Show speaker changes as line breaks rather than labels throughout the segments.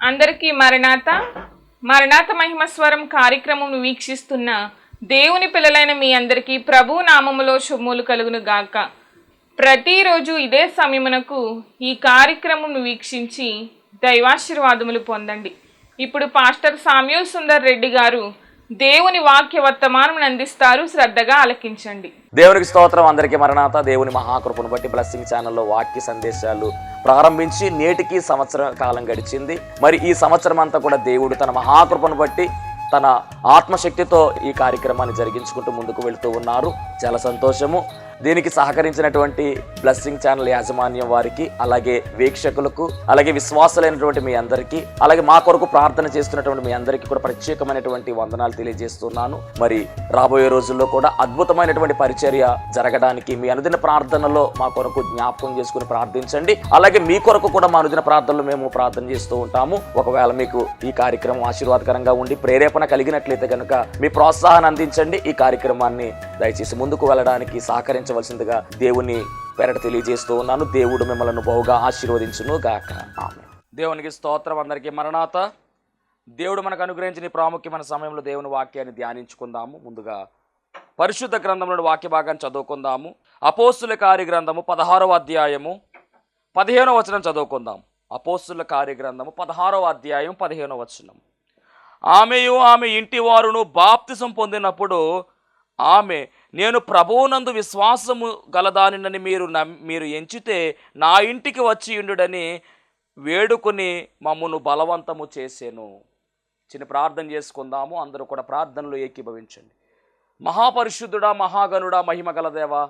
అందరికీ మరణాత మరణాత మహిమస్వరం కార్యక్రమం వీక్షిస్తున్న దేవుని పిల్లలైన మీ అందరికీ ప్రభు నామములో శుభములు కలుగును గాక. ప్రతిరోజు ఇదే సమయమునకు ఈ కార్యక్రమం వీక్షించి దైవాశీర్వాదములు పొందండి. ఇప్పుడు పాస్టర్ సామ్యూల్ సుందర్ రెడ్డి గారు దేవుని వాక్య వర్తమానం అందిస్తారు. శ్రద్ధగా ఆలకించండి.
దేవునికి స్తోత్రం. అందరికీ మరణాత. దేవుని మహాకృపను బట్టి బ్లెస్సింగ్ ఛానల్లో వాక్య సందేశాలు ప్రారంభించి నేటికి సంవత్సర కాలం గడిచింది. మరి ఈ సంవత్సరం అంతా కూడా దేవుడు తన మహాకృపను బట్టి తన ఆత్మశక్తితో ఈ కార్యక్రమాన్ని జరిగించుకుంటూ ముందుకు వెళుతూ ఉన్నారు. చాలా సంతోషము. దీనికి సహకరించినటువంటి బ్లెస్సింగ్ ఛానల్ యాజమాన్యం వారికి, అలాగే వీక్షకులకు, అలాగే విశ్వాసులైనటువంటి మీ అందరికీ, అలాగే మా కొరకు ప్రార్థన చేస్తున్నటువంటి మీ అందరికీ కూడా ప్రత్యేకమైనటువంటి వందనాలు తెలియజేస్తున్నాను. మరి రాబోయే రోజుల్లో కూడా అద్భుతమైనటువంటి పరిచర్య జరగడానికి మీ అనుదిన ప్రార్థనలో మా కొరకు జ్ఞాపకం చేసుకుని ప్రార్థించండి. అలాగే మీ కొరకు కూడా మా అనుదిన ప్రార్థనలో మేము ప్రార్థన చేస్తూ ఉంటాము. ఒకవేళ మీకు ఈ కార్యక్రమం ఆశీర్వాదకరంగా ఉండి ప్రేరేపణ కలిగినట్లయితే కనుక మీ ప్రోత్సాహాన్ని అందించండి. ఈ కార్యక్రమాన్ని దయచేసి ముందుకు వెళ్ళడానికి సహకరించవలసిందిగా దేవుని పేరట తెలియజేస్తూ ఉన్నాను. దేవుడు మిమ్మల్ని బహుగా ఆశీర్వదించును గాక. ఆమేన్. దేవునికి స్తోత్రం. అందరికీ మరణాత. దేవుడు మనకు అనుగ్రహించిన ప్రాముఖ్యమైన సమయంలో దేవుని వాక్యాన్ని ధ్యానించుకుందాము. ముందుగా పరిశుద్ధ గ్రంథంలోని వాక్య భాగాన్ని చదువుకుందాము. అపోస్తుల కార్య గ్రంథము 16వ అధ్యాయము 15వ వచనం చదువుకుందాం. అపోస్తుల కార్య గ్రంథము 16వ అధ్యాయం 15వ వచనం. ఆమె ఇంటి వారును బాప్తిసం పొందినప్పుడు ఆమె, నేను ప్రభువునందు విశ్వాసము గలదానినని మీరు ఎంచితే నా ఇంటికి వచ్చి ఉండుడని వేడుకొని మమ్మను బలవంతము చేసెను. చిన్న ప్రార్థన చేసుకుందాము. అందరూ కూడా ప్రార్థనలో ఏకీభవించండి. మహాపరిశుద్ధుడా, మహాగణుడా, మహిమ గలదేవా,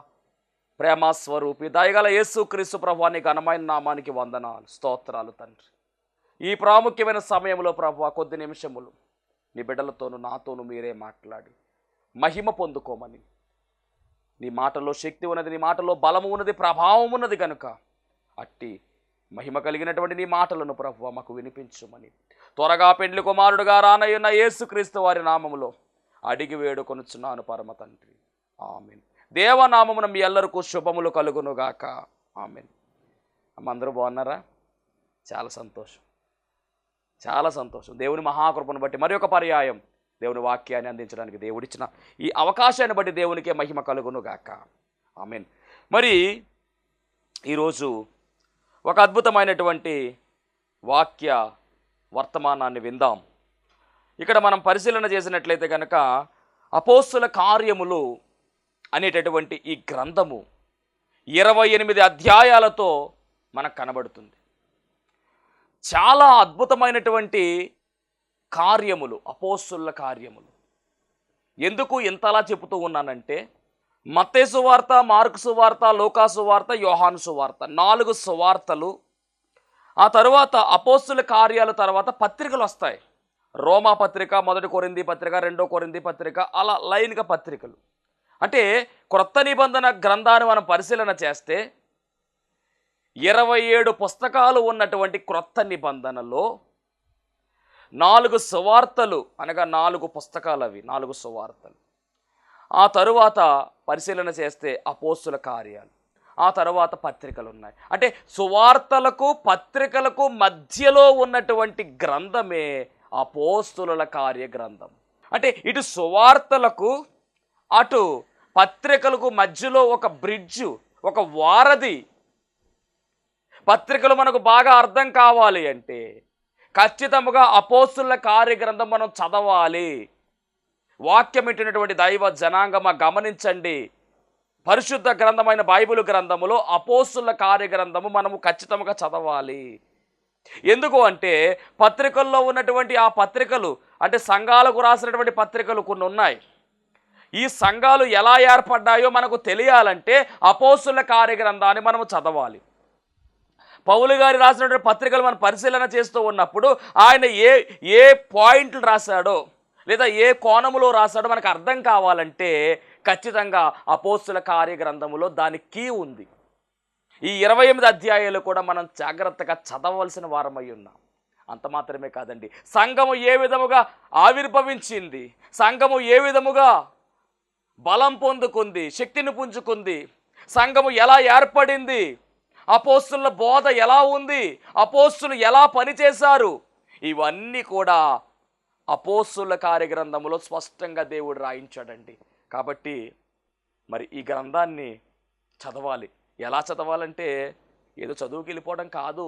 ప్రేమ స్వరూపి, దయగల యేసు క్రీస్తు ప్రభువాని ఘనమైన నామానికి వందనాలు, స్తోత్రాలు తండ్రి. ఈ ప్రాముఖ్యమైన సమయంలో ప్రభువా, కొద్ది నిమిషములు నీ బిడ్డలతోనూ నాతోనూ మీరే మాట్లాడి మహిమ పొందుకోమని. నీ మాటలో శక్తి ఉన్నది, నీ మాటలో బలము ఉన్నది, ప్రభావం ఉన్నది కనుక అట్టి మహిమ కలిగినటువంటి నీ మాటలను ప్రభువా మాకు వినిపించుమని త్వరగా పెండ్లి కుమారుడుగా రానయ్యున్న యేసుక్రీస్తు వారి నామములో అడిగి వేడుకొనుచున్నాను పరమ తండ్రి. ఆమెన్. దేవనామమున మీ ఎల్లరికూ శుభములు కలుగునుగాక. ఆమెన్. అందరూ బాగున్నారా? చాలా సంతోషం, చాలా సంతోషం. దేవుని మహాకృపను బట్టి మరి ఒక పర్యాయం దేవుని వాక్యాన్ని అందించడానికి దేవుడిచ్చిన ఈ అవకాశాన్ని బట్టి దేవునికే మహిమ కలుగును గాక. ఆమేన్. మరి ఈరోజు ఒక అద్భుతమైనటువంటి వాక్య వర్తమానాన్ని విందాం. ఇక్కడ మనం పరిశీలన చేసినట్లయితే కనుక అపోస్తుల కార్యములు అనేటటువంటి ఈ గ్రంథము 28 అధ్యాయాలతో మనకు కనబడుతుంది. చాలా అద్భుతమైనటువంటి కార్యములు, అపోస్తుల కార్యములు. ఎందుకు ఇంతలా చెబుతూ ఉన్నానంటే, మత్తయి సువార్త, మార్కు సువార్త, లూకా సువార్త, యోహాను సువార్త, 4 సువార్తలు. ఆ తర్వాత అపోస్తుల కార్యాల తర్వాత పత్రికలు వస్తాయి. రోమా పత్రిక, 1 కొరింథీ పత్రిక, 2 కొరింథీ పత్రిక, అలా లైన్గా పత్రికలు. అంటే క్రొత్త నిబంధన గ్రంథాన్ని మనం పరిశీలన చేస్తే 27 పుస్తకాలు ఉన్నటువంటి క్రొత్త నిబంధనలో 4 సువార్తలు, అనగా 4 పుస్తకాలు, అవి 4 సువార్తలు. ఆ తరువాత పరిశీలన చేస్తే అపోస్తుల కార్యాలు, ఆ తరువాత పత్రికలు ఉన్నాయి. అంటే సువార్తలకు పత్రికలకు మధ్యలో ఉన్నటువంటి గ్రంథమే అపోస్తుల కార్య గ్రంథం. అంటే ఇటు సువార్తలకు అటు పత్రికలకు మధ్యలో ఒక బ్రిడ్జు, ఒక వారధి. పత్రికలు మనకు బాగా అర్థం కావాలి అంటే ఖచ్చితంగా అపోస్తుల కార్యగ్రంథం మనం చదవాలి. వాక్యం ఇట్టినటువంటి దైవ జనాంగమ గమనించండి. పరిశుద్ధ గ్రంథమైన బైబిల్ గ్రంథములో అపోస్తుల కార్యగ్రంథము మనము ఖచ్చితంగా చదవాలి. ఎందుకు అంటే పత్రికల్లో ఉన్నటువంటి ఆ పత్రికలు, అంటే సంఘాలకు రాసినటువంటి పత్రికలు కొన్ని ఉన్నాయి. ఈ సంఘాలు ఎలా ఏర్పడ్డాయో మనకు తెలియాలంటే అపోస్తుల కార్యగ్రంథాన్ని మనము చదవాలి. పౌలు గారు రాసినటువంటి పత్రికలు మనం పరిశీలన చేస్తూ ఉన్నప్పుడు ఆయన ఏ పాయింట్లు రాశాడో లేదా ఏ కోణములో రాశాడో మనకు అర్థం కావాలంటే ఖచ్చితంగా అపోస్తుల కార్యగ్రంథములో దాని కీ ఉంది. ఈ 28 అధ్యాయాలు కూడా మనం జాగ్రత్తగా చదవవలసిన వారమై ఉన్నాం. అంత మాత్రమే కాదండి, సంఘము ఏ విధముగా ఆవిర్భవించింది, సంఘము ఏ విధముగా బలం పొందుకుంది, శక్తిని పుంజుకుంది, సంఘము ఎలా ఏర్పడింది, అపోస్తుల బోధ ఎలా ఉంది, అపోస్తులు ఎలా పనిచేశారు, ఇవన్నీ కూడా అపోస్తుల కార్యగ్రంథములో స్పష్టంగా దేవుడు రాయించాడండి. కాబట్టి మరి ఈ గ్రంథాన్ని చదవాలి. ఎలా చదవాలంటే ఏదో చదువుకి వెళ్ళిపోవడం కాదు,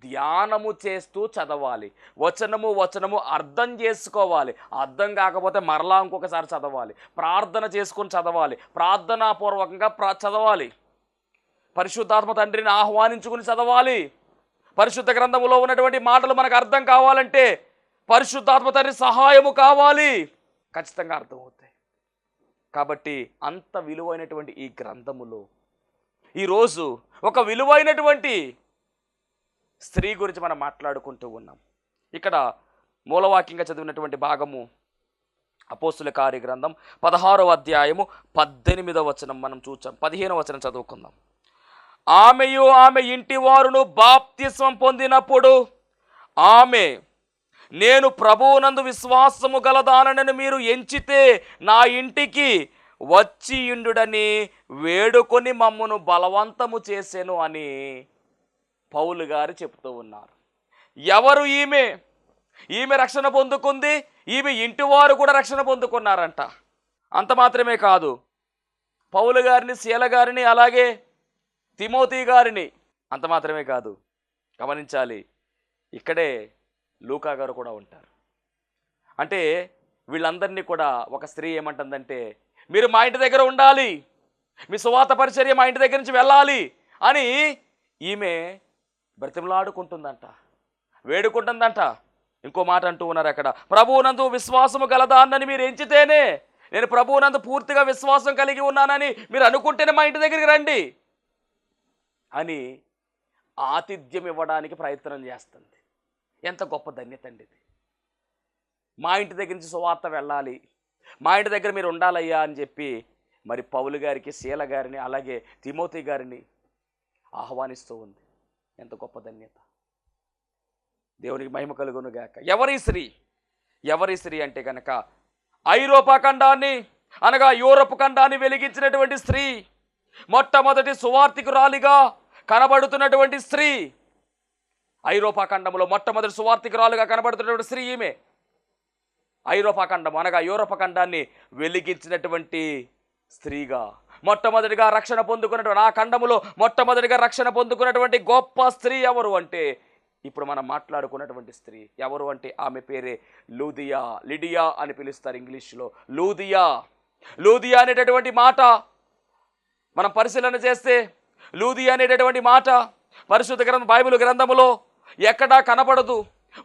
ధ్యానము చేస్తూ చదవాలి. వచనము వచనము అర్థం చేసుకోవాలి. అర్థం కాకపోతే మరలా ఇంకొకసారి చదవాలి. ప్రార్థన చేసుకొని చదవాలి. ప్రార్థనాపూర్వకంగా చదవాలి. పరిశుద్ధాత్మ తండ్రిని ఆహ్వానించుకుని చదవాలి. పరిశుద్ధ గ్రంథములో ఉన్నటువంటి మాటలు మనకు అర్థం కావాలంటే పరిశుద్ధాత్మ తండ్రి సహాయము కావాలి. ఖచ్చితంగా అర్థమవుతాయి. కాబట్టి అంత విలువైనటువంటి ఈ గ్రంథములో ఈరోజు ఒక విలువైనటువంటి స్త్రీ గురించి మనం మాట్లాడుకుంటూ ఉన్నాం. ఇక్కడ మూలవాక్యంగా చదివినటువంటి భాగము అపోస్తుల కార్యగ్రంథం 16వ అధ్యాయము 18వ వచనం మనం చూచాం. 15వ వచనం చదువుకుందాం. ఆమెయు ఆమె ఇంటి వారును బాప్తిస్మం పొందినప్పుడు ఆమె, నేను ప్రభువునందు విశ్వాసము గలదానని మీరు ఎంచితే నా ఇంటికి వచ్చి ఇండుడని వేడుకొని మమ్మను బలవంతము చేసెను అని పౌలు గారు చెప్తూ ఉన్నారు. ఎవరు ఈమె? ఈమె రక్షణ పొందుకుంది. ఈమె ఇంటి వారు కూడా రక్షణ పొందుకున్నారంట. అంత మాత్రమే కాదు, పౌలు గారిని, శీల గారిని, అలాగే తిమోతి గారిని, అంత మాత్రమే కాదు, గమనించాలి, ఇక్కడే లూకా గారు కూడా ఉంటారు. అంటే వీళ్ళందరినీ కూడా ఒక స్త్రీ ఏమంటుందంటే, మీరు మా ఇంటి దగ్గర ఉండాలి, మీ సువార్త పరిచర్య మా ఇంటి దగ్గర నుంచి వెళ్ళాలి అని ఈమె బ్రతిమలాడుకుంటుందంట, వేడుకుంటుందంట. ఇంకో మాట అంటూ ఉన్నారు అక్కడ, ప్రభువునందు విశ్వాసము గలదాన్నని మీరు ఎంచితేనే, నేను ప్రభువునందు పూర్తిగా విశ్వాసం కలిగి ఉన్నానని మీరు అనుకుంటేనే మా ఇంటి దగ్గరికి రండి అని ఆతిథ్యం ఇవ్వడానికి ప్రయత్నం చేస్తుంది. ఎంత గొప్ప ధన్యత అండి ఇది. మా ఇంటి దగ్గర నుంచి సువార్త వెళ్ళాలి, మా ఇంటి దగ్గర మీరు ఉండాలయ్యా అని చెప్పి మరి పౌలు గారికి, శీల గారిని, అలాగే తిమోతి గారిని ఆహ్వానిస్తూ ఉంది. ఎంత గొప్ప ధన్యత. దేవునికి మహిమ కలుగును గాక. ఎవరి స్త్రీ? ఎవరి స్త్రీ అంటే కనుక ఐరోపా ఖండాన్ని అనగా యూరప్ ఖండాన్ని వెలిగించినటువంటి స్త్రీ, మొట్టమొదటి సువార్థికురాలిగా కనబడుతున్నటువంటి స్త్రీ, ఐరోపా ఖండంలో మొట్టమొదటి సువార్థికురాలుగా కనబడుతున్నటువంటి స్త్రీ ఈమె. ఐరోపా ఖండం అనగా యూరప్ ఖండాన్ని వెలిగించినటువంటి స్త్రీగా మొట్టమొదటిగా రక్షణ పొందుకున్నటువంటి, ఆ ఖండములో మొట్టమొదటిగా రక్షణ పొందుకున్నటువంటి గొప్ప స్త్రీ ఎవరు అంటే ఇప్పుడు మనం మాట్లాడుకున్నటువంటి స్త్రీ ఎవరు అంటే ఆమె పేరే లూదియా. లిడియా అని పిలుస్తారు ఇంగ్లీష్లో. లూదియా. లూదియా అనేటటువంటి మాట మనం పరిశీలన చేస్తే, లూదియా అనేటటువంటి మాట పరిశుద్ధ గ్రంథం బైబిల్ గ్రంథములో ఎక్కడా కనపడదు.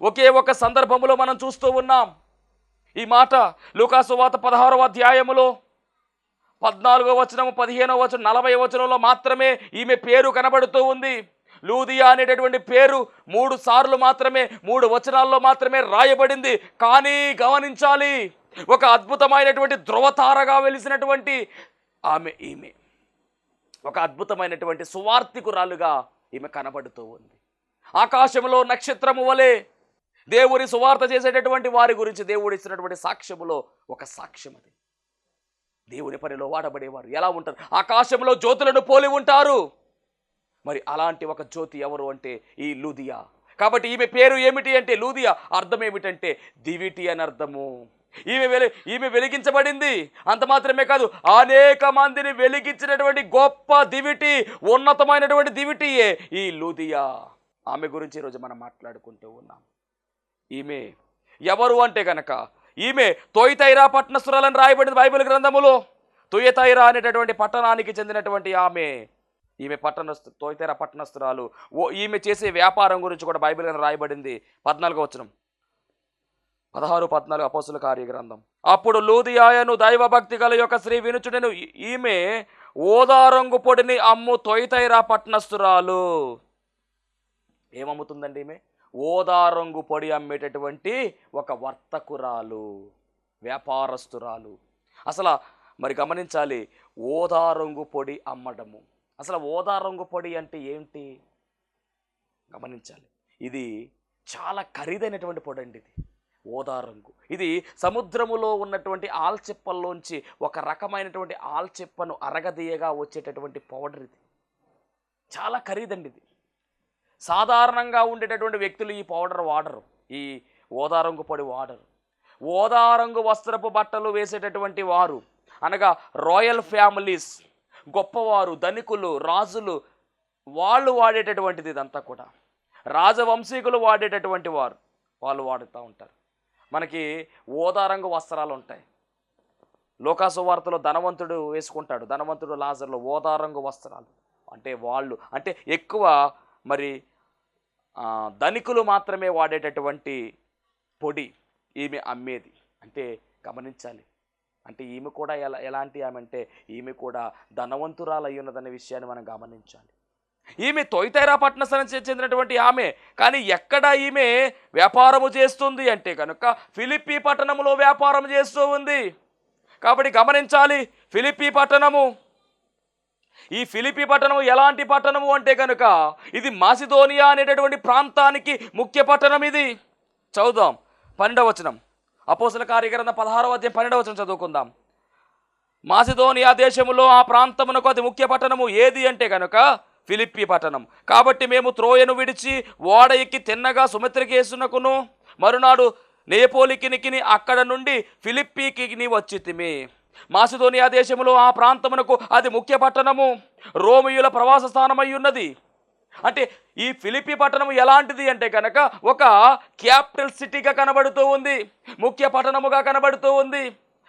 ఒకే ఒక సందర్భములో మనం చూస్తూ ఉన్నాం ఈ మాట. లూకా సువార్త 16వ అధ్యాయములో 14వ వచనము, 15వ వచనం, 40వ వచనంలో మాత్రమే ఈమె పేరు కనబడుతూ ఉంది. లూదియా అనేటటువంటి పేరు 3 సార్లు మాత్రమే, 3 వచనాల్లో మాత్రమే రాయబడింది. కానీ గమనించాలి, ఒక అద్భుతమైనటువంటి ధ్రువతారగా వెలిసినటువంటి ఈమె ఒక అద్భుతమైనటువంటి సువార్థికురాలుగా ఈమె కనబడుతూ ఉంది. ఆకాశంలో నక్షత్రము వలె దేవుని సువార్త చేసేటటువంటి వారి గురించి దేవుడు ఇచ్చినటువంటి సాక్ష్యములో ఒక సాక్ష్యం అది. దేవుని పనిలో వాడబడేవారు ఎలా ఉంటారు? ఆకాశంలో జ్యోతులను పోలి ఉంటారు. మరి అలాంటి ఒక జ్యోతి ఎవరు అంటే ఈ లూదియా. కాబట్టి ఈమె పేరు ఏమిటి అంటే లూదియా. అర్థం ఏమిటంటే దివిటి అని అర్థము. ఈమె వెలిగించబడింది. అంత మాత్రమే కాదు, అనేక మందిని వెలిగించినటువంటి గొప్ప దివిటి, ఉన్నతమైనటువంటి దివిటియే ఈ లూదియా. ఆమె గురించి ఈరోజు మనం మాట్లాడుకుంటూ ఉన్నాం. ఈమె ఎవరు అంటే కనుక ఈమె తొయితైరా పట్టణస్థురాలని రాయబడింది బైబిల్ గ్రంథములో. తొయతైరా అనేటటువంటి పట్టణానికి చెందినటువంటి ఈమె తొయితైరా పట్టణస్థురాలు. ఈమె చేసే వ్యాపారం గురించి కూడా బైబిల్ గ్రంథం రాయబడింది. 14వ వచనం, 16-14 అపోస్తుల కార్యగ్రంథం. అప్పుడు లూదియాయను దైవభక్తి గల యొక్క స్త్రీ వినుచుడెను, ఈమె ఓదారంగు పొడిని అమ్ము తొయితైరా పట్టణస్థురాలు. ఏమమ్ముతుందండి ఈమె? ఓదారంగు పొడి అమ్మేటటువంటి ఒక వర్తకురాలు, వ్యాపారస్తురాలు. అసలు మరి గమనించాలి, ఓదారంగు పొడి అమ్మడము. అసలు ఓదారంగు పొడి అంటే ఏంటి గమనించాలి. ఇది చాలా ఖరీదైనటువంటి పొడి అండి. ఇది ఓదారంగు. ఇది సముద్రములో ఉన్నటువంటి ఆల్చిప్పల్లోంచి ఒక రకమైనటువంటి ఆల్చిప్పను అరగదీయగా వచ్చేటటువంటి పౌడర్. ఇది చాలా ఖరీదండి. ఇది సాధారణంగా ఉండేటటువంటి వ్యక్తులు ఈ పౌడర్ వాడరు, ఈ ఓదారంగు పొడి వాడరు. ఓదారంగు వస్త్రపు బట్టలు వేసేటటువంటి వారు అనగా రాయల్ ఫ్యామిలీస్, గొప్పవారు, ధనికులు, రాజులు, వాళ్ళు వాడేటటువంటిది ఇదంతా కూడా. రాజవంశీకులు వాడేటటువంటి వారు వాళ్ళు వాడుతూ ఉంటారు. మనకి ఓదారంగు వస్త్రాలు ఉంటాయి. లోకాసు వార్తలో ధనవంతుడు వేసుకుంటాడు, ధనవంతుడు లాజర్లో ఓదారంగు వస్త్రాలు. అంటే వాళ్ళు అంటే ఎక్కువ మరి ధనికులు మాత్రమే వాడేటటువంటి పొడి ఈమె అమ్మేది. అంటే గమనించాలి, అంటే ఈమె కూడా ఎలాంటి ఆమె అంటే ఈమె కూడా ధనవంతురాలు అయి ఉన్నదనే విషయాన్ని మనం గమనించాలి. ఈమె తొయితైరా పట్టణానికి చెందినటువంటి ఆమె, కానీ ఎక్కడ ఈమె వ్యాపారము చేస్తుంది అంటే కనుక ఫిలిప్పీ పట్టణంలో వ్యాపారం చేస్తూ ఉంది. కాబట్టి గమనించాలి, ఫిలిప్పీ పట్టణము, ఈ ఫిలిప్పీ పట్టణము ఎలాంటి పట్టణము అంటే కనుక ఇది మాసిదోనియా అనేటటువంటి ప్రాంతానికి ముఖ్య పట్టణం. ఇది చదువుదాం 12వ వచనం, అపోస్తల కార్యగ్రంథం 16వ అధ్యాయం 12వ వచనం చదువుకుందాం. మాసిదోనియా దేశములో ఆ ప్రాంతమునకు అది ముఖ్య పట్టణము ఏది అంటే కనుక ఫిలిప్పీ పట్టణం. కాబట్టి మేము త్రోయను విడిచి ఓడ ఎక్కి తిన్నగా సుమిత్రకేసునకును మరునాడు నేపోలికినికి అక్కడ నుండి ఫిలిప్పీకి వచ్చితిమి. మాసిదోనియా దేశములో ఆ ప్రాంతమునకు అది ముఖ్య పట్టణము, రోమియుల ప్రవాస స్థానమై ఉన్నది. అంటే ఈ ఫిలిప్పీ పట్టణం ఎలాంటిది అంటే కనుక ఒక క్యాపిటల్ సిటీగా కనబడుతూ ఉంది, ముఖ్య పట్టణముగా కనబడుతూ ఉంది.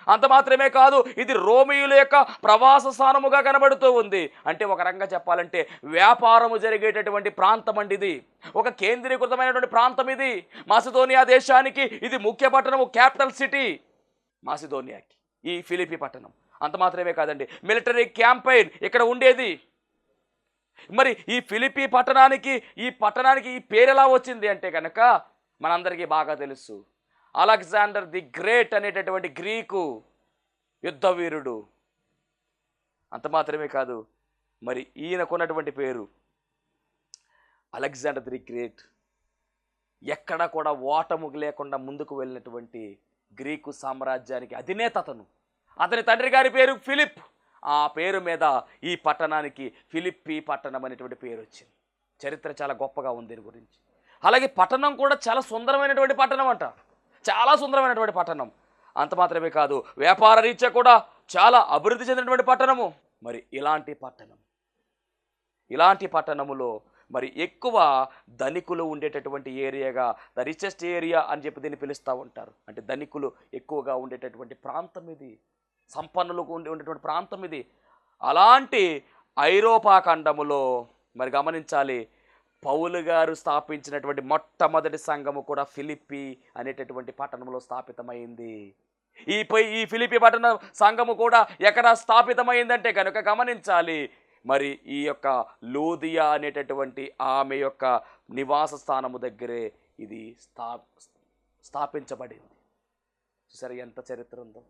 అంత మాత్రమే కాదు, ఇది రోమియుల యొక్క ప్రవాస స్థానముగా కనబడుతూ ఉంది. అంటే ఒక రకంగా చెప్పాలంటే వ్యాపారము జరిగేటటువంటి ప్రాంతం అండి ఇది, ఒక కేంద్రీకృతమైనటువంటి ప్రాంతం ఇది. మాసిదోనియా దేశానికి ఇది ముఖ్య పట్టణము, క్యాపిటల్ సిటీ మాసిదోనియాకి ఈ ఫిలిప్పీ పట్టణం. అంత మాత్రమే కాదండి, మిలిటరీ క్యాంపెయిన్ ఇక్కడ ఉండేది. మరి ఈ ఫిలిప్పీ పట్టణానికి ఈ పేరు ఎలా వచ్చింది అంటే కనుక మనందరికీ బాగా తెలుసు. అలెగ్జాండర్ ది గ్రేట్ అనేటటువంటి గ్రీకు యుద్ధవీరుడు. అంత మాత్రమే కాదు, మరి ఈయనకున్నటువంటి పేరు అలెగ్జాండర్ ది గ్రేట్. ఎక్కడ కూడా ఓటము లేకుండా ముందుకు వెళ్ళినటువంటి గ్రీకు సామ్రాజ్యానికి అధినేత అతను. అతని తండ్రి గారి పేరు ఫిలిప్. ఆ పేరు మీద ఈ పట్టణానికి ఫిలిప్పీ పట్టణం అనేటువంటి పేరు వచ్చింది. చరిత్ర చాలా గొప్పగా ఉంది దీని గురించి. అలాగే పట్టణం కూడా చాలా సుందరమైనటువంటి పట్టణం అంట, చాలా సుందరమైనటువంటి పట్టణం. అంత మాత్రమే కాదు, వ్యాపార రీత్యా కూడా చాలా అభివృద్ధి చెందినటువంటి పట్టణము. మరి ఇలాంటి పట్టణములో మరి ఎక్కువ ధనికులు ఉండేటటువంటి ఏరియాగా ద రిచెస్ట్ ఏరియా అని చెప్పి దీన్ని పిలుస్తూ ఉంటారు. అంటే ధనికులు ఎక్కువగా ఉండేటటువంటి ప్రాంతం ఇది, సంపన్నులకు ఉండేటువంటి ప్రాంతం ఇది. అలాంటి ఐరోపా ఖండములో మరి గమనించాలి, పౌలు గారు స్థాపించినటువంటి మొట్టమొదటి సంఘము కూడా ఫిలిప్పీ అనేటటువంటి పట్టణంలో స్థాపితమైంది. ఈ ఫిలిప్పీ పట్టణ సంఘము కూడా ఎక్కడ స్థాపితమైందంటే కనుక గమనించాలి, మరి ఈ యొక్క లూదియా అనేటటువంటి ఆమె యొక్క నివాస స్థానము దగ్గరే ఇది స్థాపించబడింది. చూసారు ఎంత చరిత్ర ఉందో.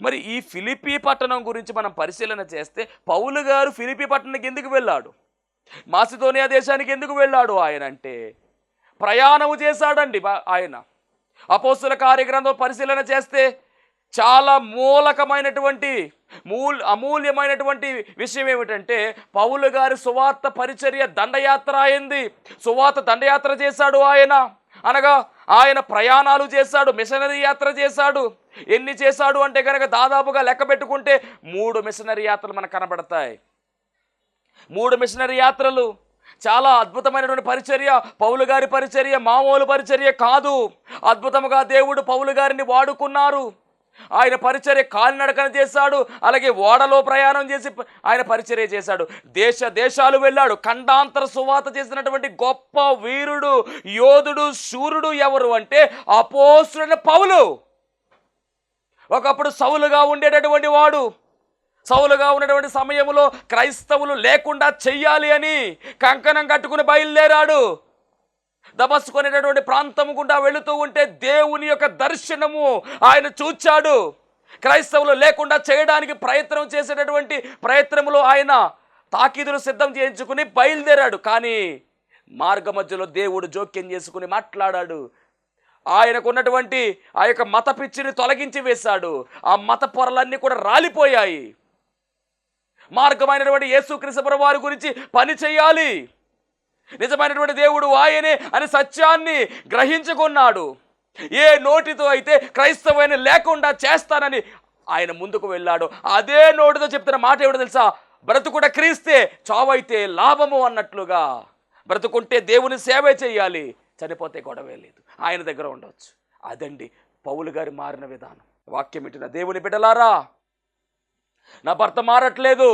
మరి ఈ ఫిలిప్పీ పట్టణం గురించి మనం పరిశీలన చేస్తే పౌలు గారు ఫిలిప్పీ పట్టణానికి ఎందుకు వెళ్ళాడు, మాసిదోనియా దేశానికి ఎందుకు వెళ్ళాడు ఆయన అంటే ప్రయాణము చేశాడండి ఆయన. అపోస్తల కార్యగ్రంథం పరిశీలన చేస్తే చాలా అమూల్యమైనటువంటి విషయం ఏమిటంటే పౌలు గారి సువార్త పరిచర్య దండయాత్ర అయింది. సువార్త దండయాత్ర చేశాడు ఆయన, అనగా ఆయన ప్రయాణాలు చేశాడు, మిషనరీ యాత్ర చేశాడు. ఎన్ని చేశాడు అంటే కనుక దాదాపుగా లెక్క పెట్టుకుంటే 3 మిషనరీ యాత్రలు మనకు కనబడతాయి. 3 మిషనరీ యాత్రలు. చాలా అద్భుతమైనటువంటి పరిచర్య. పౌలు గారి పరిచర్య మామూలు పరిచర్య కాదు. అద్భుతంగా దేవుడు పౌలు గారిని వాడుకున్నారు. ఆయన పరిచర్య కాలినడకన చేశాడు, అలాగే ఓడలో ప్రయాణం చేసి ఆయన పరిచర్య చేశాడు. దేశాలు వెళ్ళాడు. ఖండాంతర సువార్త చేసినటువంటి గొప్ప వీరుడు, యోధుడు, శూరుడు ఎవరు అంటే అపోస్తలుడైన పౌలు. ఒకప్పుడు సౌలుగా ఉండేటటువంటి వాడు. సౌలుగా ఉన్నటువంటి సమయంలో క్రైస్తవులు లేకుండా చెయ్యాలి అని కంకణం కట్టుకుని బయలుదేరాడు. దమస్కు అనేటటువంటి ప్రాంతం గుండా వెళుతూ ఉంటే దేవుని యొక్క దర్శనము ఆయన చూచాడు. క్రైస్తవులు లేకుండా చేయడానికి ప్రయత్నం చేసేటటువంటి ప్రయత్నంలో ఆయన తాకీదులు సిద్ధం చేయించుకుని బయలుదేరాడు. కానీ మార్గ మధ్యలో దేవుడు జోక్యం చేసుకుని మాట్లాడాడు. ఆయనకు ఉన్నటువంటి ఆ యొక్క మత పిచ్చిని తొలగించి వేశాడు. ఆ మత పొరలన్నీ కూడా రాలిపోయాయి. మార్గమైనటువంటి యేసుక్రీస్తు ప్రభువు వారి గురించి పని చేయాలి, నిజమైనటువంటి దేవుడు ఆయనే అని సత్యాన్ని గ్రహించుకున్నాడు. ఏ నోటితో అయితే క్రైస్తవైన లేకుండా చేస్తానని ఆయన ముందుకు వెళ్ళాడు, అదే నోటితో చెప్తున్న మాట ఏమిటో తెలుసా? బ్రతుకుట క్రీస్తే, చావైతే లాభము అన్నట్లుగా. బ్రతుకుంటే దేవుని సేవే చేయాలి, చనిపోతే గొడవే లేదు, ఆయన దగ్గర ఉండవచ్చు. అదండి పౌలు గారి మారిన విధానం. వాక్యం ఇట్టిన దేవుని బిడ్డలారా, నా భర్త మారట్లేదు,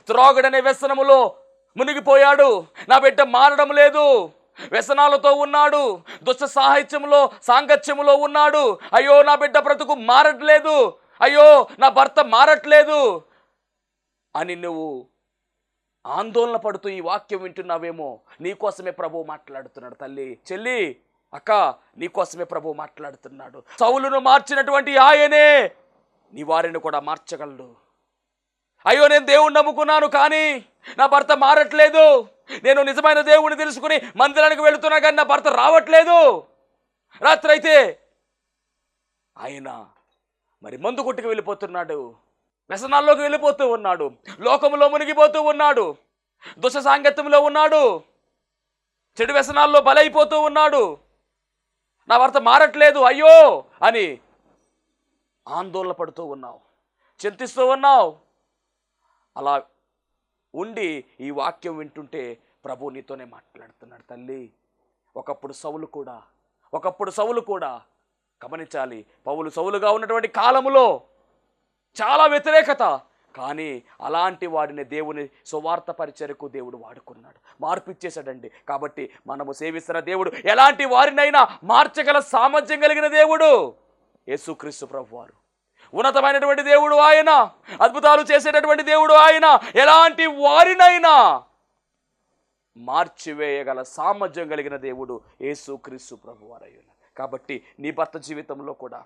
త్రాగుడనే వ్యసనములో మునిగిపోయాడు, నా బిడ్డ మారడం లేదు, వ్యసనాలతో ఉన్నాడు, దుష్ట సాంగత్యములో ఉన్నాడు, అయ్యో నా బిడ్డ బ్రతుకు మారట్లేదు, అయ్యో నా భర్త మారట్లేదు అని నువ్వు ఆందోళన పడుతూ ఈ వాక్యం వింటున్నావేమో, నీకోసమే ప్రభువు మాట్లాడుతున్నాడు. తల్లి, చెల్లి, అక్క, నీకోసమే ప్రభువు మాట్లాడుతున్నాడు. సౌలును మార్చినటువంటి ఆయనే నీ వారిని కూడా మార్చగలడు. అయ్యో నేను దేవుణ్ణి నమ్ముకున్నాను, కానీ నా భర్త మారట్లేదు, నేను నిజమైన దేవుణ్ణి తెలుసుకుని మందిరానికి వెళుతున్నా కానీ నా భర్త రావట్లేదు. రాత్రి అయితే ఆయన మరి మందు కొట్టుకు వెళ్ళిపోతున్నాడు, వ్యసనాల్లోకి వెళ్ళిపోతూ ఉన్నాడు, లోకములో మునిగిపోతూ ఉన్నాడు, దుష్ట సాంగత్యంలో ఉన్నాడు, చెడు వ్యసనాల్లో బలైపోతూ ఉన్నాడు, నా భర్త మారట్లేదు అయ్యో అని ఆందోళన పడుతూ ఉన్నావు, చింతిస్తూ ఉన్నావు. అలా ఉండి ఈ వాక్యం వింటుంటే ప్రభు నీతోనే మాట్లాడుతున్నాడు. తల్లి, ఒకప్పుడు సౌలు కూడా గమనించాలి, సౌలుగా ఉన్నటువంటి కాలములో చాలా వ్యతిరేకత, కానీ అలాంటి వాడిని దేవుని సువార్త పరిచర్యకు దేవుడు వాడుకున్నాడు, మార్పు ఇచ్చేశాడండి. కాబట్టి మనము సేవిస్తున్న దేవుడు ఎలాంటి వారినైనా మార్చగల సామర్థ్యం కలిగిన దేవుడు యేసుక్రీస్తు ప్రభువారు. ఉన్నతమైనటువంటి దేవుడు ఆయన, అద్భుతాలు చేసేటటువంటి దేవుడు ఆయన, ఎలాంటి వారినైనా మార్చివేయగల సామర్థ్యం కలిగిన దేవుడు యేసుక్రీస్తు ప్రభువారు అయ్యున్నాడు. కాబట్టి నీ భర్త జీవితంలో కూడా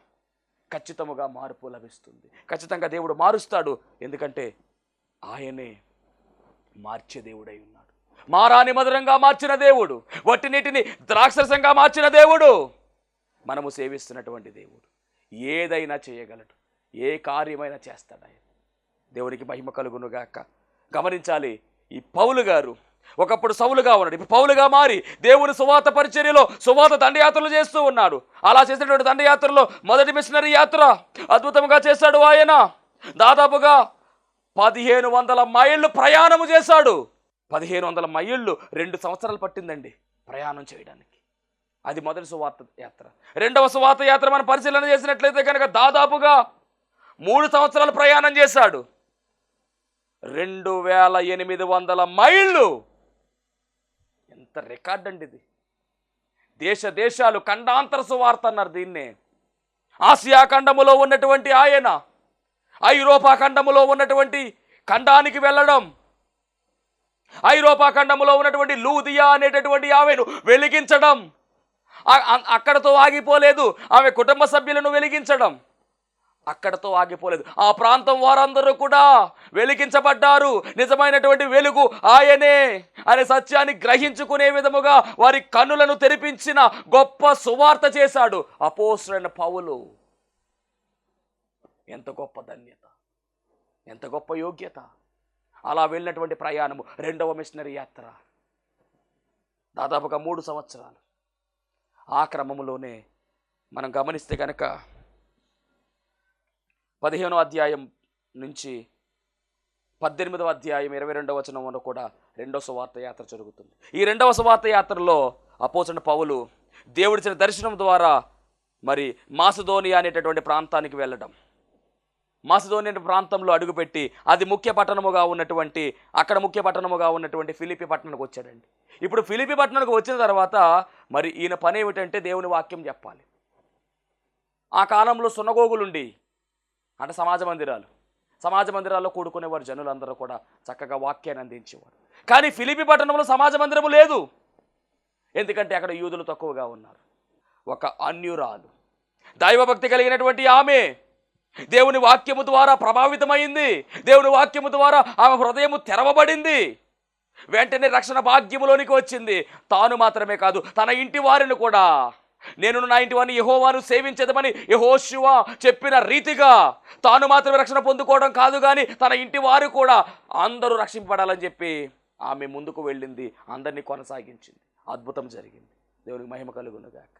ఖచ్చితంగా మార్పు లభిస్తుంది, ఖచ్చితంగా దేవుడు మారుస్తాడు. ఎందుకంటే ఆయనే మార్చే దేవుడై ఉన్నాడు. మారాని మధురంగా మార్చిన దేవుడు, వట్టి నీటిని ద్రాక్షరసంగా మార్చిన దేవుడు మనము సేవిస్తున్నటువంటి దేవుడు. ఏదైనా చేయగలడు, ఏ కార్యమైనా చేస్తాడు ఆయన. దేవునికి మహిమ కలుగునుగాక. గమనించాలి, ఈ పౌలు గారు ఒకప్పుడు సౌలుగా ఉన్నాడు, ఇప్పుడు పౌలుగా మారి దేవుని సువార్త పరిచర్యలో సువార్త దండయాత్రలు చేస్తూ ఉన్నాడు. అలా చేసినటువంటి దండయాత్రలో మొదటి మిషనరీ యాత్ర అద్భుతంగా చేశాడు ఆయన. దాదాపుగా 1500 మైళ్ళు ప్రయాణము చేశాడు. 1500 మైళ్ళు 2 సంవత్సరాలు పట్టిందండి ప్రయాణం చేయడానికి. అది మొదటి సువార్త యాత్ర. రెండవ సువార్త యాత్ర మనం పరిశీలన చేసినట్లయితే కనుక దాదాపుగా 3 సంవత్సరాలు ప్రయాణం చేశాడు. 2800 మైళ్ళు. ఎంత రికార్డ్ అండి ఇది. దేశాలు ఖండాంతర సువార్త అన్నారు దీన్నే. ఆసియా ఖండములో ఉన్నటువంటి ఆయన ఐరోపా ఖండములో ఉన్నటువంటి ఖండానికి వెళ్ళడం, ఐరోపా ఖండములో ఉన్నటువంటి లూదియా అనేటటువంటి ఆమెను వెలిగించడం, అక్కడతో ఆగిపోలేదు, ఆమె కుటుంబ సభ్యులను వెలిగించడం అక్కడతో ఆగిపోలేదు. ఆ ప్రాంతం వారందరూ కూడా వెలిగించబడ్డారు. నిజమైనటువంటి వెలుగు ఆయనే అనే సత్యాన్ని గ్రహించుకునే విధముగా వారి కన్నులను తెరిపించిన గొప్ప సువార్త చేశాడు అపోస్తలుడైన పౌలు. ఎంత గొప్ప ధన్యత, ఎంత గొప్ప యోగ్యత. అలా వెళ్ళినటువంటి ప్రయాణము రెండవ మిషనరీ యాత్ర దాదాపుగా 3 సంవత్సరాలు. ఆ క్రమంలోనే మనం గమనిస్తే కనుక 15వ అధ్యాయం నుంచి 18వ అధ్యాయం 22వ వచనంలో కూడా రెండవ సువార్త యాత్ర జరుగుతుంది. ఈ రెండవ సువార్త యాత్రలో అపోస్తలుడైన పౌలు దేవుడిచ్చిన దర్శనం ద్వారా మరి మాసిదోనియా అనేటటువంటి ప్రాంతానికి వెళ్ళడం, మాసిదోనియా ప్రాంతంలో అడుగుపెట్టి అది ముఖ్య పట్టణముగా ఉన్నటువంటి ఫిలిప్పి పట్టణానికి వచ్చాడండి. ఇప్పుడు ఫిలిప్పి పట్టణానికి వచ్చిన తర్వాత మరి ఈయన పని ఏమిటంటే దేవుని వాక్యం చెప్పాలి. ఆ కాలంలో సున్నగోగులుండి, అంటే సమాజ మందిరాల్లో కూడుకునేవారు జనులందరూ కూడా చక్కగా వాక్యాన్ని అందించేవారు. కానీ ఫిలిప్పి పట్టణంలో సమాజ మందిరము లేదు, ఎందుకంటే అక్కడ యూదులు తక్కువగా ఉన్నారు. ఒక అన్యురాలు, దైవభక్తి కలిగినటువంటి ఆమె దేవుని వాక్యము ద్వారా ప్రభావితమైంది. దేవుని వాక్యము ద్వారా ఆమె హృదయము తెరవబడింది. వెంటనే రక్షణ భాగ్యములోనికి వచ్చింది. తాను మాత్రమే కాదు, తన ఇంటి వారిని కూడా, నేను నా ఇంటి వారిని యెహోవాను సేవించదమని యెహోషువ చెప్పిన రీతిగా తాను మాత్రమే రక్షణ పొందుకోవడం కాదు, కానీ తన ఇంటి వారు కూడా అందరూ రక్షింపబడాలని చెప్పి ఆమె ముందుకు వెళ్ళింది, అందరినీ కొనసాగించింది, అద్భుతం జరిగింది. దేవునికి మహిమ కలుగునుగాక.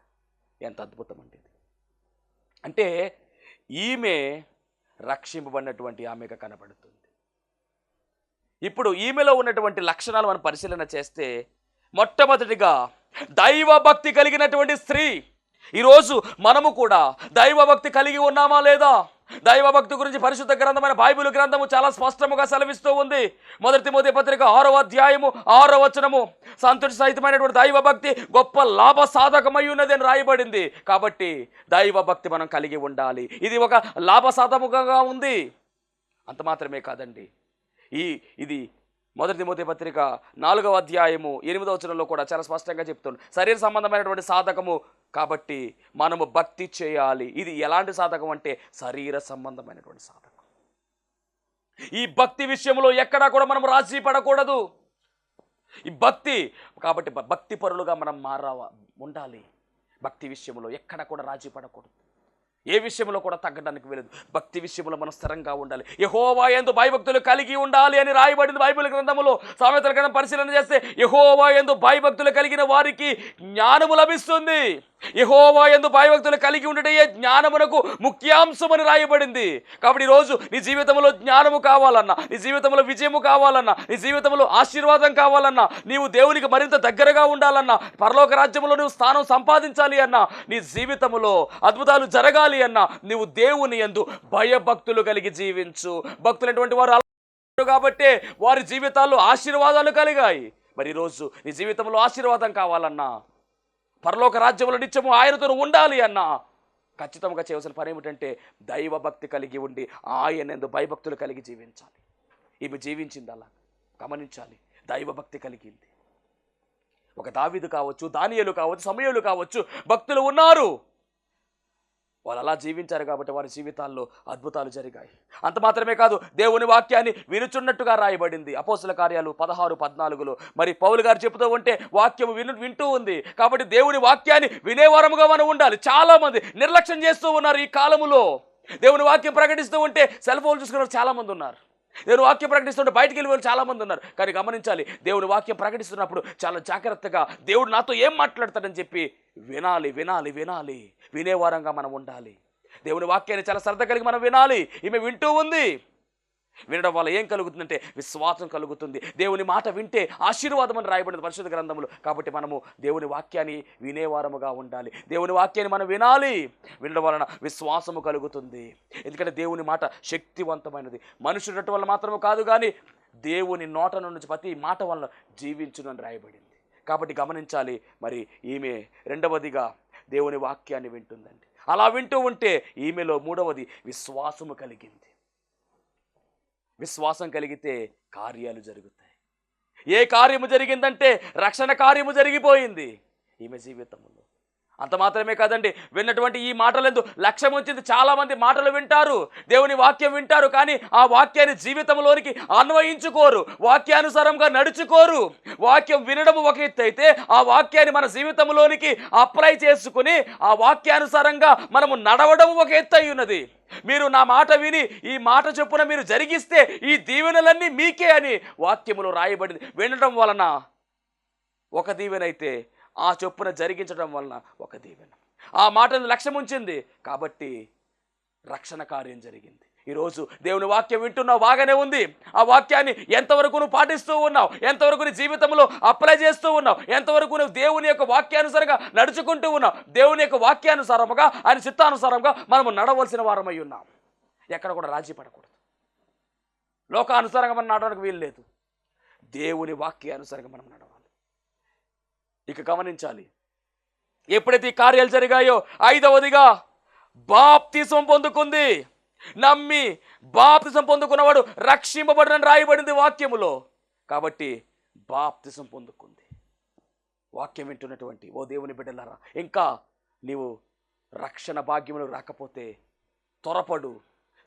ఎంత అద్భుతం అంటే ఇది. అంటే ఈమె రక్షింపబడినటువంటి ఆమెగా కనబడుతుంది. ఇప్పుడు ఈమెలో ఉన్నటువంటి లక్షణాలు మనం పరిశీలన చేస్తే, మొట్టమొదటిగా దైవభక్తి కలిగినటువంటి స్త్రీ. ఈరోజు మనము కూడా దైవభక్తి కలిగి ఉన్నామా లేదా? దైవభక్తి గురించి పరిశుద్ధ గ్రంథమైన బైబిల్ గ్రంథము చాలా స్పష్టముగా సెలవిస్తూ ఉంది. 1 తిమోతి పత్రిక 6వ అధ్యాయము 6వ వచనము, సంతృప్తి సహితమైనటువంటి దైవభక్తి గొప్ప లాభ సాధకమై ఉన్నది అని రాయబడింది. కాబట్టి దైవభక్తి మనం కలిగి ఉండాలి. ఇది ఒక లాభ సాధకముగా ఉంది. అంత మాత్రమే కాదండి, ఇది 1 తిమోతి పత్రిక 4వ అధ్యాయము 8వ వచనంలో కూడా చాలా స్పష్టంగా చెప్తుంది, శరీర సంబంధమైనటువంటి సాధకము. కాబట్టి మనము భక్తి చేయాలి. ఇది ఎలాంటి సాధకం అంటే శరీర సంబంధమైనటువంటి సాధకం. ఈ భక్తి విషయంలో ఎక్కడా కూడా మనం రాజీ పడకూడదు. ఈ భక్తి కాబట్టి భక్తి పరులుగా మనం ఉండాలి. భక్తి విషయంలో ఎక్కడ కూడా రాజీ పడకూడదు. ఏ విషయంలో కూడా తగ్గడానికి వెళ్ళదు. భక్తి విషయంలో మనం స్థిరంగా ఉండాలి. యెహోవా యందు భయభక్తులు కలిగి ఉండాలి అని రాయబడింది బైబిల్ గ్రంథములో. సామెతల గ్రంథం పరిశీలన చేస్తే యెహోవా యందు భయభక్తులు కలిగిన వారికి జ్ఞానము లభిస్తుంది. యెహోవా యందు భయభక్తులు కలిగి ఉండటే జ్ఞానమునకు ముఖ్యాంశమని రాయబడింది. కాబట్టి ఈరోజు నీ జీవితంలో జ్ఞానము కావాలన్నా, నీ జీవితంలో విజయము కావాలన్నా, నీ జీవితంలో ఆశీర్వాదం కావాలన్నా, నీవు దేవునికి మరింత దగ్గరగా ఉండాలన్నా, పరలోక రాజ్యంలో నువ్వు స్థానం సంపాదించాలి అన్నా, నీ జీవితంలో అద్భుతాలు జరగాలి అన్నా, నీవు దేవుని యందు భయభక్తులు కలిగి జీవించు. భక్తులైనటువంటి వారు కాబట్టి వారి జీవితాల్లో ఆశీర్వాదాలు కలిగాయి. మరి ఈరోజు నీ జీవితంలో ఆశీర్వాదం కావాలన్నా, పరలోక రాజ్యంలో నిత్యము ఆయనతో ఉండాలి అన్నా, ఖచ్చితంగా చేయవలసిన పని ఏమిటంటే దైవభక్తి కలిగి ఉండి ఆయనందు భయభక్తులు కలిగి జీవించాలి. ఈమె జీవించింది అలా గమనించాలి. దైవభక్తి కలిగింది. ఒక దావీదు కావచ్చు, దానియేలు కావచ్చు, సమూయేలు కావచ్చు, భక్తులు ఉన్నారు. వాళ్ళు అలా జీవించారు కాబట్టి వారి జీవితాల్లో అద్భుతాలు జరిగాయి. అంత మాత్రమే కాదు, దేవుని వాక్యాన్ని వినుచున్నట్టుగా రాయబడింది అపోస్తల కార్యాలు 16:14. మరి పౌలు గారు చెబుతూ ఉంటే వాక్యం వింటూ ఉంది. కాబట్టి దేవుని వాక్యాన్ని వినేవారముగా మనం ఉండాలి. చాలా మంది నిర్లక్ష్యం చేస్తూ ఉన్నారు ఈ కాలములో. దేవుని వాక్యం ప్రకటిస్తూ ఉంటే సెల్ ఫోన్ చూసుకున్న చాలా మంది ఉన్నారు. దేవుని వాక్యం ప్రకటిస్తుంటే బయటికి వెళ్ళి వాళ్ళు చాలా మంది ఉన్నారు. కానీ గమనించాలి, దేవుని వాక్యం ప్రకటిస్తున్నప్పుడు చాలా జాగ్రత్తగా దేవుడు నాతో ఏం మాట్లాడతాడని చెప్పి వినాలి. వినేవారంగా మనం ఉండాలి. దేవుని వాక్యాన్ని చాలా శ్రద్ధ కలిగి మనం వినాలి. ఈమె వింటూ ఉంది. వినడం వల్ల ఏం కలుగుతుందంటే విశ్వాసం కలుగుతుంది. దేవుని మాట వింటే ఆశీర్వాదం అని రాయబడింది పరిశుద్ధ గ్రంథములు. కాబట్టి మనము దేవుని వాక్యాన్ని వినేవారముగా ఉండాలి. దేవుని వాక్యాన్ని మనం వినాలి. వినడం వలన విశ్వాసము కలుగుతుంది. ఎందుకంటే దేవుని మాట శక్తివంతమైనది. మనుషుడు వల్ల మాత్రమే కాదు, కానీ దేవుని నోట నుంచి ప్రతి మాట వల్ల జీవించునని రాయబడింది. కాబట్టి గమనించాలి. మరి ఈమె రెండవదిగా దేవుని వాక్యాన్ని వింటుందండి. అలా వింటూ ఉంటే ఈమెలో మూడవది విశ్వాసము కలిగింది. విశ్వాసం కలిగితే కార్యాలు జరుగుతాయి. ఏ కార్యము జరిగిందంటే రక్షణ కార్యము జరిగిపోయింది ఈమె జీవితంలో. అంత మాత్రమే కాదండి, విన్నటువంటి ఈ మాటలందు లక్ష్యం ఉంచింది. చాలామంది మాటలు వింటారు, దేవుని వాక్యం వింటారు, కానీ ఆ వాక్యాన్ని జీవితంలోనికి అన్వయించుకోరు, వాక్యానుసారంగా నడుచుకోరు. వాక్యం వినడం ఒక ఎత్తు అయితే, ఆ వాక్యాన్ని మన జీవితంలోనికి అప్లై చేసుకుని ఆ వాక్యానుసారంగా మనము నడవడం ఒక ఎత్తు అయి ఉన్నది. మీరు నా మాట విని ఈ మాట చొప్పున మీరు జరిగిస్తే ఈ దీవెనలన్నీ మీకే అని వాక్యములో రాయబడింది. వినడం వలన ఒక దీవెనైతే ఆ చొప్పున జరిగించడం వలన ఒక దీవెన. ఆ మాటను లక్ష్యం ఉంచింది కాబట్టి రక్షణ కార్యం జరిగింది. ఈరోజు దేవుని వాక్యం వింటున్నావు, బాగానే ఉంది. ఆ వాక్యాన్ని ఎంతవరకు నువ్వు పాటిస్తూ ఉన్నావు, ఎంతవరకు నీ జీవితంలో అప్లై చేస్తూ ఉన్నావు, ఎంతవరకు నువ్వు దేవుని యొక్క వాక్యానుసారంగా నడుచుకుంటూ ఉన్నావు. దేవుని యొక్క వాక్యానుసారముగా, ఆయన చిత్తానుసారంగా మనము నడవలసిన వారమై ఉన్నాం. ఎక్కడ కూడా రాజీ పడకూడదు. లోకానుసారంగా మనం నడవడానికి వీలు లేదు. దేవుని వాక్యానుసారంగా మనం నడవాలి. ఇక గమనించాలి, ఎప్పుడైతే ఈ కార్యాలు జరిగాయో ఐదవదిగా బాప్తిసం పొందుకుంది. నమ్మి బాప్తిసం పొందుకున్నవాడు రక్షింపబడునని రాయబడింది వాక్యములో. కాబట్టి బాప్తిసం పొందుకుంది. వాక్యం వింటున్నటువంటి ఓ దేవుని బిడ్డలారా, ఇంకా నీవు రక్షణ భాగ్యములు రాకపోతే త్వరపడు.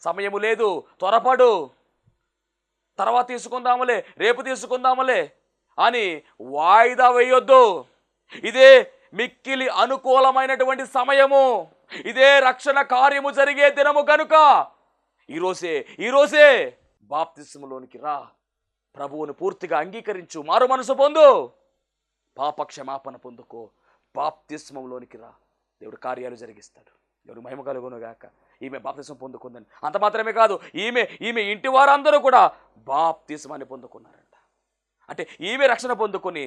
సమయము లేదు, త్వరపడు. తర్వాత తీసుకుందాములే, రేపు తీసుకుందాములే అని వాయిదా వేయొద్దు. ఇదే మిక్కిలి అనుకూలమైనటువంటి సమయము. ఇదే రక్షణ కార్యము జరిగే దినము కనుక ఈరోజే బాప్తిస్మలోనికి రా. ప్రభువును పూర్తిగా అంగీకరించు, మారు మనసు పొందు, పాప క్షమాపణ పొందుకో, బాప్తిస్మంలోనికి రా, దేవుడు కార్యాలు జరిగిస్తాడు. దేవుడు మహిమ కలుగునుగాక. ఈమె బాప్తిస్మం పొందుకుందని. అంత మాత్రమే కాదు, ఈమె ఇంటి వారందరూ కూడా బాప్తిస్మాన్ని పొందుకున్నారంట. అంటే ఈమె రక్షణ పొందుకొని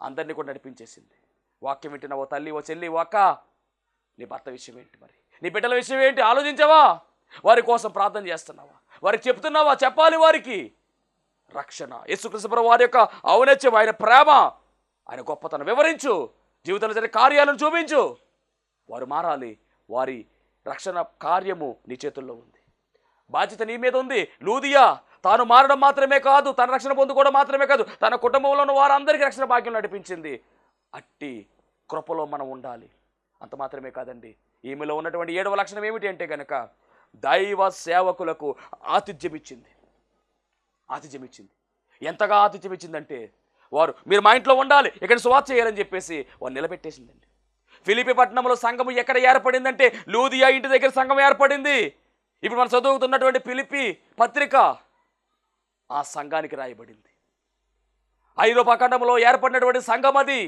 అందరినీ కూడా నడిపించేసింది. వాక్యం వింటున్న ఓ తల్లి, ఓ చెల్లి, ఓ అక్క, నీ భర్త విషయం ఏంటి, మరి నీ బిడ్డల విషయం ఏంటి ఆలోచించవా? వారి కోసం ప్రార్థన చేస్తున్నావా? వారికి చెప్తున్నావా? చెప్పాలి వారికి రక్షణ, యేసుక్రీస్తు ప్రభువు వారి యొక్క ఔన్నత్యం, ఆయన ప్రేమ, ఆయన గొప్పతనం వివరించు, జీవితంలో జరిగే కార్యాలను చూపించు. వారు మారాలి. వారి రక్షణ కార్యము నీ చేతుల్లో ఉంది. బాధ్యత నీ మీద ఉంది. లూదియా తాను మారడం మాత్రమే కాదు, తన రక్షణ పొందుకోవడం మాత్రమే కాదు, తన కుటుంబంలో ఉన్న వారందరికీ రక్షణ భాగ్యం నడిపించింది. అట్టి కృపలో మనం ఉండాలి. అంత మాత్రమే కాదండి, ఈమెలో ఉన్నటువంటి 7వ లక్షణం ఏమిటి అంటే కనుక దైవ సేవకులకు ఆతిథ్యం ఇచ్చింది. ఎంతగా ఆతిథ్యం ఇచ్చిందంటే, వారు మీరు మా ఇంట్లో ఉండాలి, ఇక్కడ సువార్త చేయాలని చెప్పేసి వారు నిలబెట్టేసిందండి. ఫిలిప్పీ పట్టణంలో సంఘం ఎక్కడ ఏర్పడిందంటే లూదియా ఇంటి దగ్గర సంఘం ఏర్పడింది. ఇప్పుడు మనం చదువుతున్నటువంటి ఫిలిప్పీ పత్రిక ఆ సంఘానికి రాయబడింది. ఐరోపా ఖండంలో ఏర్పడినటువంటి సంఘం అది.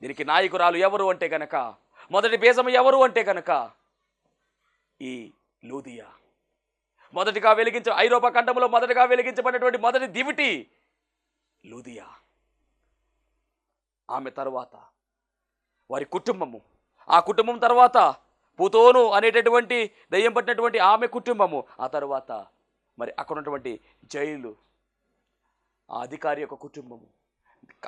దీనికి నాయకురాలు ఎవరు అంటే కనుక, మొదటి బీజం ఎవరు అంటే కనుక ఈ లూదియా. ఐరోపా ఖండంలో మొదటిగా వెలిగించబడినటువంటి మొదటి దివిటి లూదియా. ఆమె తరువాత వారి కుటుంబము, ఆ కుటుంబం తర్వాత పుతోను అనేటటువంటి దయ్యం పట్టినటువంటి ఆమె కుటుంబము, ఆ తర్వాత మరి అక్కడ ఉన్నటువంటి జైలు ఆ అధికారి యొక్క కుటుంబము,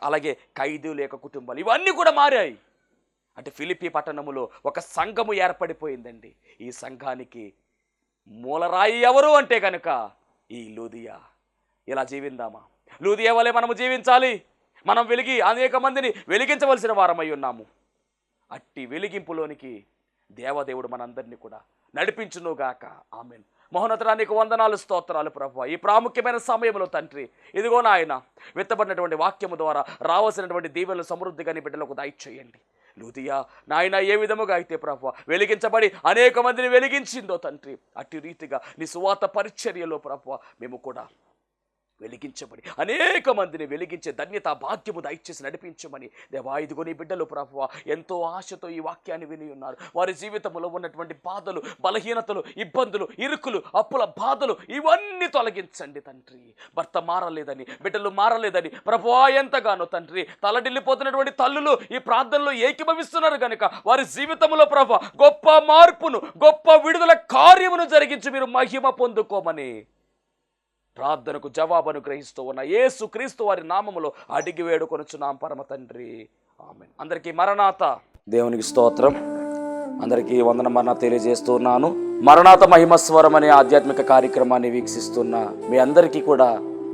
అలాగే ఖైదీల యొక్క కుటుంబాలు, ఇవన్నీ కూడా మారాయి. అంటే ఫిలిప్పీ పట్టణములో ఒక సంఘము ఏర్పడిపోయిందండి. ఈ సంఘానికి మూలరాయి ఎవరు అంటే కనుక ఈ లూదియా. ఇలా జీవిందామా? లూదియా వలె మనము జీవించాలి. మనం అనేక మందిని వెలిగించవలసిన వారమై ఉన్నాము. అట్టి వెలిగింపులోనికి దేవదేవుడు మనందరినీ కూడా నడిపించునుగాక. ఆమేన్. మహోన్నతుడా, నీకు వందనాలు, స్తోత్రాలు ప్రభువా. ఈ ప్రాముఖ్యమైన సమయంలో తండ్రి, ఇదిగో నాయన, విత్తబడినటువంటి వాక్యము ద్వారా రావాల్సినటువంటి దీవెనలు సమృద్ధిగా నీ బిడ్డలకు దయచేయండి. లూదియా నాయన ఏ విధముగా అయితే ప్రభువా వెలిగించబడి అనేక మందిని వెలిగించిందో తండ్రి, అట్టి రీతిగా నీ సువార్త పరిచర్యలో ప్రభువా మేము కూడా వెలిగించమని, అనేక మందిని వెలిగించే ధన్యత భాగ్యము దయచేసి నడిపించమని దేవా. ఇదిగో నీ బిడ్డలు ప్రభువా ఎంతో ఆశతో ఈ వాక్యాన్ని విని ఉన్నారు. వారి జీవితంలో ఉన్నటువంటి బాధలు, బలహీనతలు, ఇబ్బందులు, ఇరుకులు, అప్పుల బాధలు ఇవన్నీ తొలగించండి తండ్రి. భర్త మారలేదని, బిడ్డలు మారలేదని ప్రభువా ఎంతగానో తండ్రి తలడిల్లిపోతున్నటువంటి తల్లులు ఈ ప్రార్థనలో ఏకీభవిస్తున్నారు కనుక వారి జీవితంలో ప్రభువా గొప్ప మార్పును, గొప్ప విడుదల కార్యమును జరిగించి మీరు మహిమ పొందుకోమని ప్రార్థనకు జవాబును గ్రహిస్తూ ఉన్న యేసుక్రీస్తు వారి నామములో అడిగి వేడుకొనుచున్నాం పరమ తండ్రి. ఆమేన్. అందరికీ మరణాత. దేవునికి స్తోత్రం. అందరికీ వందన మరణాత తెలియజేస్తూ ఉన్నాను. మరణాత మహిమస్వరం అనే ఆధ్యాత్మిక కార్యక్రమాన్ని వీక్షిస్తున్న మీ అందరికీ కూడా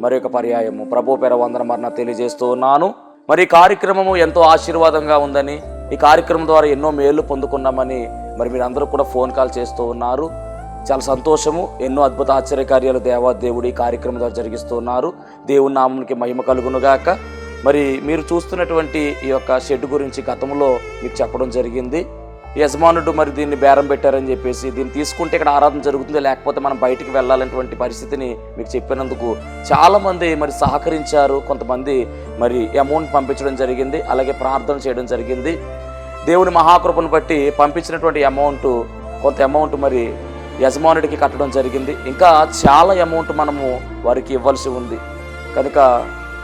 మరి ఒక పర్యాయము ప్రభు పేర వందన మరణాత తెలియజేస్తూ ఉన్నాను. మరి ఈ కార్యక్రమము ఎంతో ఆశీర్వాదంగా ఉందని, ఈ కార్యక్రమం ద్వారా ఎన్నో మేలు పొందుకున్నామని మరి మీరు అందరూ కూడా ఫోన్ కాల్ చేస్తూ ఉన్నారు. చాలా సంతోషము. ఎన్నో అద్భుత ఆశ్చర్యకార్యాలు దేవాదేవుడు ఈ కార్యక్రమం ద్వారా జరిగిస్తూ ఉన్నారు. దేవుని నామమునికి మహిమ కలుగునుగాక. మరి మీరు చూస్తున్నటువంటి ఈ యొక్క షెడ్ గురించి గతంలో మీకు చెప్పడం జరిగింది. యజమానుడు మరి దీన్ని బేరం పెట్టారని చెప్పేసి, దీన్ని తీసుకుంటే ఇక్కడ ఆరాధన జరుగుతుంది, లేకపోతే మనం బయటికి వెళ్ళాలనేటువంటి పరిస్థితిని మీకు చెప్పినందుకు చాలామంది మరి సహకరించారు. కొంతమంది మరి అమౌంట్ పంపించడం జరిగింది, అలాగే ప్రార్థన చేయడం జరిగింది. దేవుని మహాకృపను బట్టి పంపించినటువంటి కొంత అమౌంట్ మరి యజమానుడికి కట్టడం జరిగింది. ఇంకా చాలా అమౌంట్ మనము వారికి ఇవ్వాల్సి ఉంది కనుక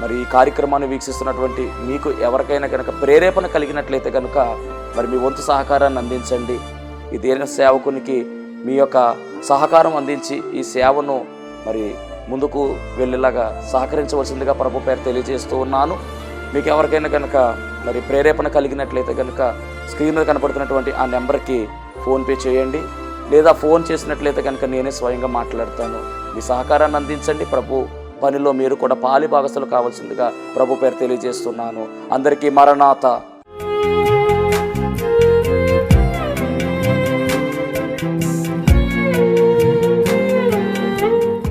మరి ఈ కార్యక్రమాన్ని వీక్షిస్తున్నటువంటి మీకు ఎవరికైనా కనుక ప్రేరేపణ కలిగినట్లయితే కనుక మరి మీ వంతు సహకారాన్ని అందించండి. ఈ దీన సేవకునికి మీ యొక్క సహకారం అందించి ఈ సేవను మరి ముందుకు వెళ్ళేలాగా సహకరించవలసిందిగా ప్రభు పేరు తెలియజేస్తూ ఉన్నాను. మీకు ఎవరికైనా కనుక మరి ప్రేరేపణ కలిగినట్లయితే కనుక స్క్రీన్ మీద కనపడుతున్నటువంటి ఆ నెంబర్కి ఫోన్పే చేయండి, లేదా ఫోన్ చేసినట్లయితే కనుక నేనే స్వయంగా మాట్లాడతాను. మీ సహకారాన్ని అందించండి. ప్రభు పనిలో మీరు కూడా పాలి భాగస్తులు కావాల్సిందిగా ప్రభు పేరు తెలియజేస్తున్నాను. అందరికీ మరణాత.